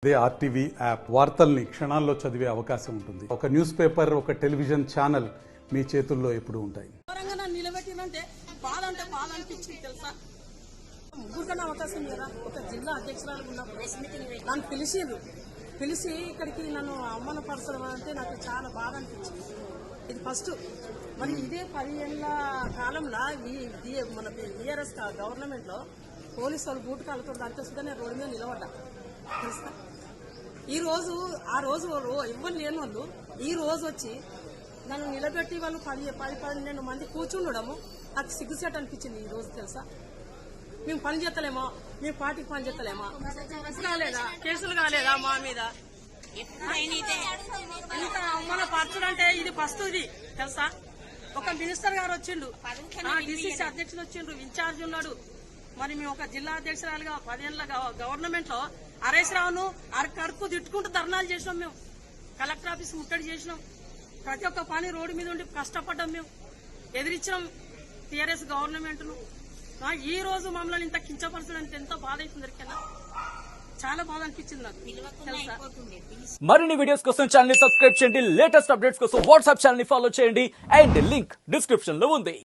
అదే RTV app వార్తల్ని క్షణాల్లో చదివే అవకాశం ఉంటుంది. ఒక న్యూస్ పేపర్, ఒక టెలివిజన్ ఛానల్ మీ చేతుల్లో ఎప్పుడూ ఉంటాయి. నిలబెట్టినంటే బాధ అంటే బాధ అనిపించింది తెలుసా. ముగ్గురుకన్నా అవకాశం లేదా ఒక జిల్లా అధ్యక్షురాలు ఉన్నప్పుడు నన్ను పిలిచి ఇక్కడికి నన్ను అవమానపరచడం అంటే నాకు చాలా బాధ అనిపించింది. ఇది ఫస్ట్. మరి ఇదే 10 ఏళ్ల కాలంలో మన బీఆర్ఎస్ గవర్నమెంట్ లో పోలీసు వాళ్ళు బూట్ కాళ్ళతో దానికోసం నేను రోడ్డు మీద నిలబడ్డా తెలుసా. ఆ రోజు ఇవ్వని లేని వాళ్ళు ఈ రోజు వచ్చి నన్ను నిలబెట్టి వాళ్ళు 10-12 మంది కూర్చుండడము నాకు సిగ్గుసేట్ అనిపించింది ఈ రోజు తెలుసా. మేము పని చేస్తలేమో, మేము పార్టీకి పని చేస్తలేమా, కాలేదా, కేసులు కాలేదా మా మీద, ఇంత అవమాన పరచుడంటే ఇది ఫస్ట్. ఇది తెలుసా. ఒక మినిస్టర్ గారు వచ్చిండు, డిసిసి అధ్యక్షులు వచ్చిండ్రు, ఇన్ఛార్జ్ ఉన్నాడు. మరి మేము ఒక జిల్లా అధ్యక్షురాలుగా 10 ఏళ్ల గవర్నమెంట్ లో హరీష్ రావును అరకు తిట్టుకుంటూ ధర్నాలు చేసినాం. మేము కలెక్టర్ ఆఫీస్ ముట్టడి చేసినాం. ప్రతి ఒక్క పని రోడ్డు మీద ఉండి కష్టపడ్డాం. మేము ఎదిరించాం టీఆర్ఎస్ గవర్నమెంట్ ను. ఈ రోజు మమ్మల్ని ఇంత కించపరచడానికి ఎంత బాధ అవుతుంది, చాలా బాధ అనిపించింది నాకు. మరిన్ని వీడియోస్ కోసం ఛానల్ ని సబ్స్క్రైబ్ చేయండి. లేటెస్ట్ అప్డేట్స్ కోసం వాట్సాప్ ఛానల్ ని ఫాలో చేయండి. అండ్ లింక్ డిస్క్రిప్షన్ లో ఉంది.